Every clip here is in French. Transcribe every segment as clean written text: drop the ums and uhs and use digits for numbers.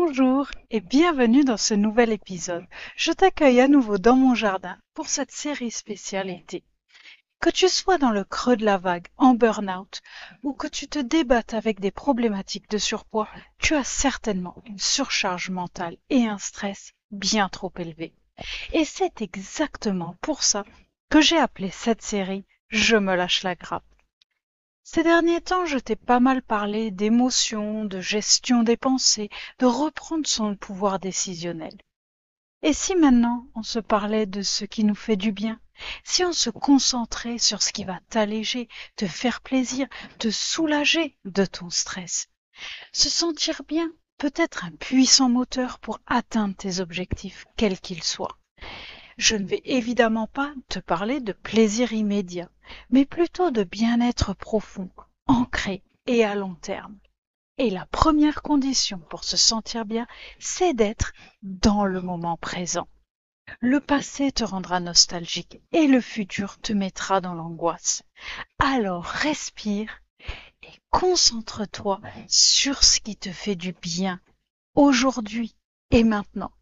Bonjour et bienvenue dans ce nouvel épisode. Je t'accueille à nouveau dans mon jardin pour cette série spéciale été. Que tu sois dans le creux de la vague, en burn-out, ou que tu te débattes avec des problématiques de surpoids, tu as certainement une surcharge mentale et un stress bien trop élevé. Et c'est exactement pour ça que j'ai appelé cette série « Je me lâche la grappe ». Ces derniers temps, je t'ai pas mal parlé d'émotions, de gestion des pensées, de reprendre son pouvoir décisionnel. Et si maintenant on se parlait de ce qui nous fait du bien, si on se concentrait sur ce qui va t'alléger, te faire plaisir, te soulager de ton stress, se sentir bien peut être un puissant moteur pour atteindre tes objectifs, quels qu'ils soient. Je ne vais évidemment pas te parler de plaisir immédiat, mais plutôt de bien-être profond, ancré et à long terme. Et la première condition pour se sentir bien, c'est d'être dans le moment présent. Le passé te rendra nostalgique et le futur te mettra dans l'angoisse. Alors respire et concentre-toi sur ce qui te fait du bien, aujourd'hui et maintenant.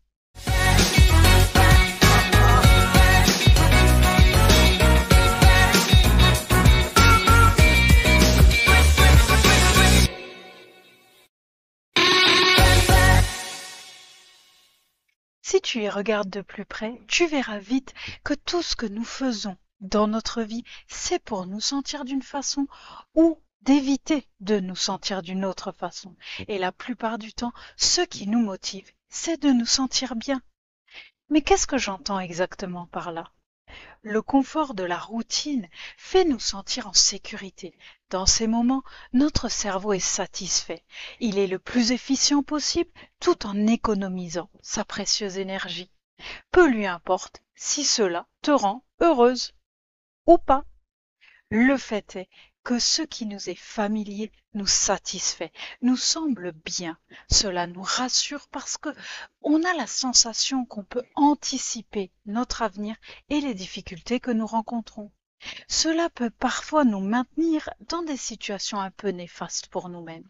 Si tu y regardes de plus près, tu verras vite que tout ce que nous faisons dans notre vie, c'est pour nous sentir d'une façon ou d'éviter de nous sentir d'une autre façon. Et la plupart du temps, ce qui nous motive, c'est de nous sentir bien. Mais qu'est-ce que j'entends exactement par là? Le confort de la routine fait nous sentir en sécurité. Dans ces moments, notre cerveau est satisfait. Il est le plus efficient possible tout en économisant sa précieuse énergie. Peu lui importe si cela te rend heureuse ou pas. Le fait est que ce qui nous est familier nous satisfait, nous semble bien. Cela nous rassure parce que on a la sensation qu'on peut anticiper notre avenir et les difficultés que nous rencontrons. Cela peut parfois nous maintenir dans des situations un peu néfastes pour nous-mêmes.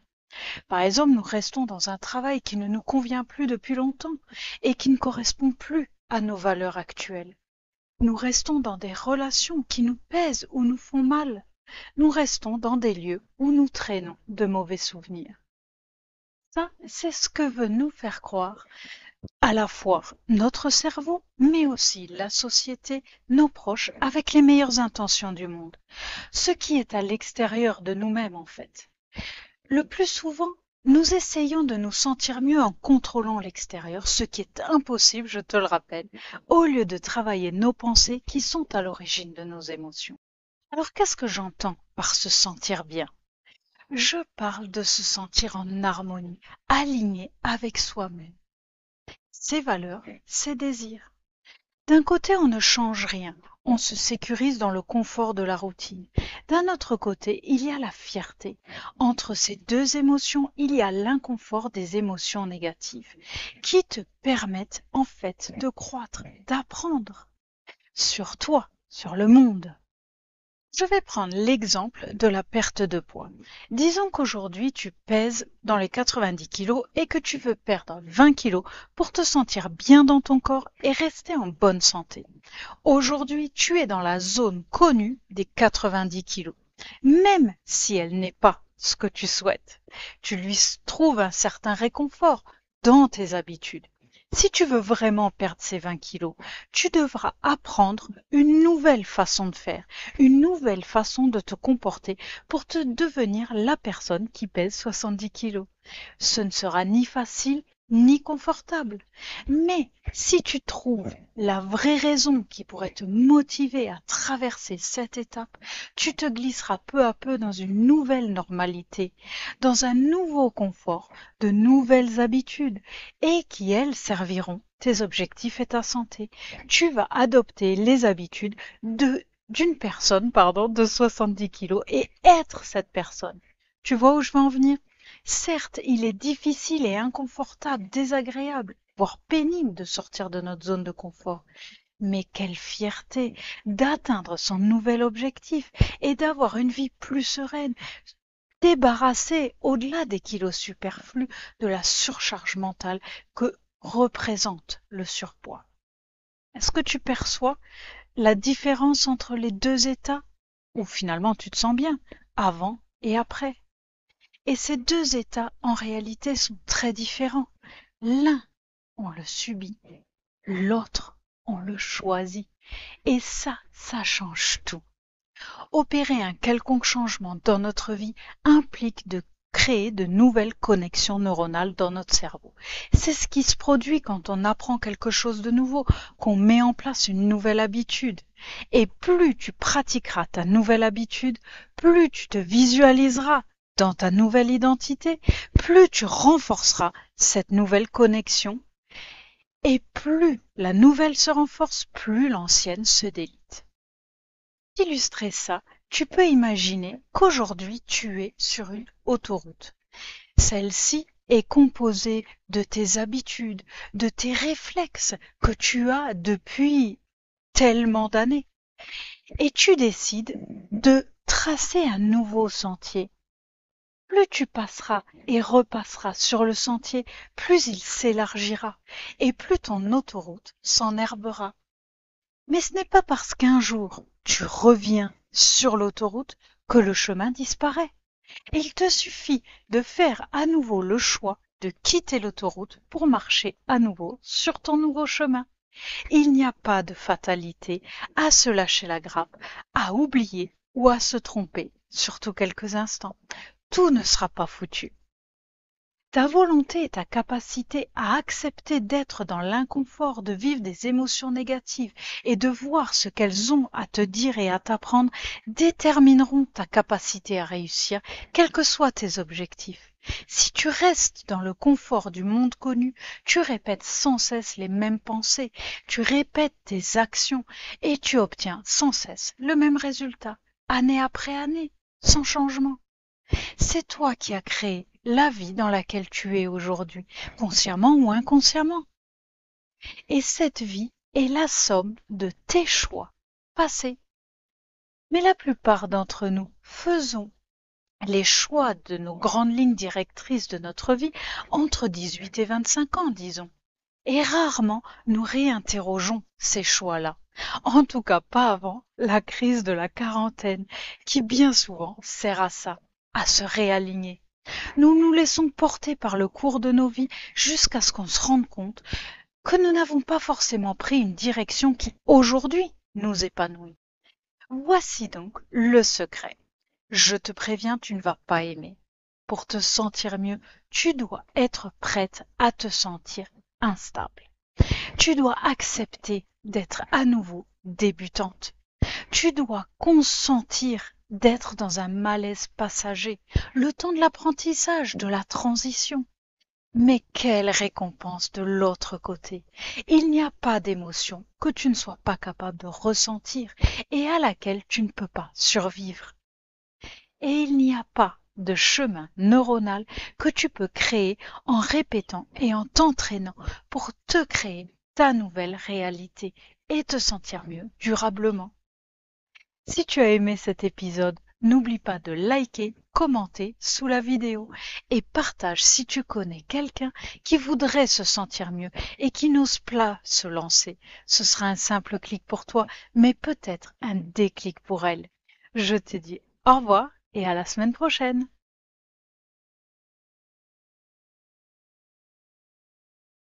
Par exemple, nous restons dans un travail qui ne nous convient plus depuis longtemps et qui ne correspond plus à nos valeurs actuelles. Nous restons dans des relations qui nous pèsent ou nous font mal. Nous restons dans des lieux où nous traînons de mauvais souvenirs. Ça, c'est ce que veut nous faire croire à la fois notre cerveau, mais aussi la société, nos proches, avec les meilleures intentions du monde. Ce qui est à l'extérieur de nous-mêmes, en fait. Le plus souvent, nous essayons de nous sentir mieux en contrôlant l'extérieur, ce qui est impossible, je te le rappelle, au lieu de travailler nos pensées qui sont à l'origine de nos émotions. Alors qu'est-ce que j'entends par se sentir bien? Je parle de se sentir en harmonie, aligné avec soi-même, ses valeurs, ses désirs. D'un côté, on ne change rien, on se sécurise dans le confort de la routine. D'un autre côté, il y a la fierté. Entre ces deux émotions, il y a l'inconfort des émotions négatives, qui te permettent en fait de croître, d'apprendre sur toi, sur le monde. Je vais prendre l'exemple de la perte de poids. Disons qu'aujourd'hui tu pèses dans les 90 kilos et que tu veux perdre 20 kilos pour te sentir bien dans ton corps et rester en bonne santé. Aujourd'hui, tu es dans la zone connue des 90 kilos, même si elle n'est pas ce que tu souhaites. Tu lui trouves un certain réconfort dans tes habitudes. Si tu veux vraiment perdre ces 20 kilos, tu devras apprendre une nouvelle façon de faire, une nouvelle façon de te comporter pour te devenir la personne qui pèse 70 kilos. Ce ne sera ni facile ni confortable. Mais si tu trouves la vraie raison qui pourrait te motiver à traverser cette étape, tu te glisseras peu à peu dans une nouvelle normalité, dans un nouveau confort, de nouvelles habitudes, et qui, elles, serviront tes objectifs et ta santé. Tu vas adopter les habitudes d'une personne, de 70 kilos et être cette personne. Tu vois où je veux en venir? Certes, il est difficile et inconfortable, désagréable, voire pénible de sortir de notre zone de confort. Mais quelle fierté d'atteindre son nouvel objectif et d'avoir une vie plus sereine, débarrasser, au-delà des kilos superflus, de la surcharge mentale que représente le surpoids. Est-ce que tu perçois la différence entre les deux états, où finalement tu te sens bien, avant et après? Et ces deux états, en réalité, sont très différents. L'un, on le subit, l'autre, on le choisit. Et ça change tout. Opérer un quelconque changement dans notre vie implique de créer de nouvelles connexions neuronales dans notre cerveau. C'est ce qui se produit quand on apprend quelque chose de nouveau, qu'on met en place une nouvelle habitude. Et plus tu pratiqueras ta nouvelle habitude, plus tu te visualiseras dans ta nouvelle identité, plus tu renforceras cette nouvelle connexion. Et plus la nouvelle se renforce, plus l'ancienne se délite. Pour illustrer ça, tu peux imaginer qu'aujourd'hui tu es sur une autoroute. Celle-ci est composée de tes habitudes, de tes réflexes que tu as depuis tellement d'années. Et tu décides de tracer un nouveau sentier. Plus tu passeras et repasseras sur le sentier, plus il s'élargira et plus ton autoroute s'enherbera. Mais ce n'est pas parce qu'un jour tu reviens sur l'autoroute que le chemin disparaît. Il te suffit de faire à nouveau le choix de quitter l'autoroute pour marcher à nouveau sur ton nouveau chemin. Il n'y a pas de fatalité à se lâcher la grappe, à oublier ou à se tromper, surtout quelques instants. Tout ne sera pas foutu. Ta volonté et ta capacité à accepter d'être dans l'inconfort, de vivre des émotions négatives et de voir ce qu'elles ont à te dire et à t'apprendre détermineront ta capacité à réussir, quels que soient tes objectifs. Si tu restes dans le confort du monde connu, tu répètes sans cesse les mêmes pensées, tu répètes tes actions et tu obtiens sans cesse le même résultat, année après année, sans changement. C'est toi qui as créé la vie dans laquelle tu es aujourd'hui, consciemment ou inconsciemment. Et cette vie est la somme de tes choix passés. Mais la plupart d'entre nous faisons les choix de nos grandes lignes directrices de notre vie entre 18 et 25 ans, disons. Et rarement nous réinterrogeons ces choix-là. En tout cas pas avant la crise de la quarantaine, qui bien souvent sert à ça, à se réaligner. Nous nous laissons porter par le cours de nos vies jusqu'à ce qu'on se rende compte que nous n'avons pas forcément pris une direction qui, aujourd'hui, nous épanouit. Voici donc le secret. Je te préviens, tu ne vas pas aimer. Pour te sentir mieux, tu dois être prête à te sentir instable. Tu dois accepter d'être à nouveau débutante. Tu dois consentir d'être dans un malaise passager, le temps de l'apprentissage, de la transition. Mais quelle récompense de l'autre côté! Il n'y a pas d'émotion que tu ne sois pas capable de ressentir et à laquelle tu ne peux pas survivre. Et il n'y a pas de chemin neuronal que tu peux créer en répétant et en t'entraînant pour te créer ta nouvelle réalité et te sentir mieux durablement. Si tu as aimé cet épisode, n'oublie pas de liker, commenter sous la vidéo et partage si tu connais quelqu'un qui voudrait se sentir mieux et qui n'ose pas se lancer. Ce sera un simple clic pour toi, mais peut-être un déclic pour elle. Je te dis au revoir et à la semaine prochaine.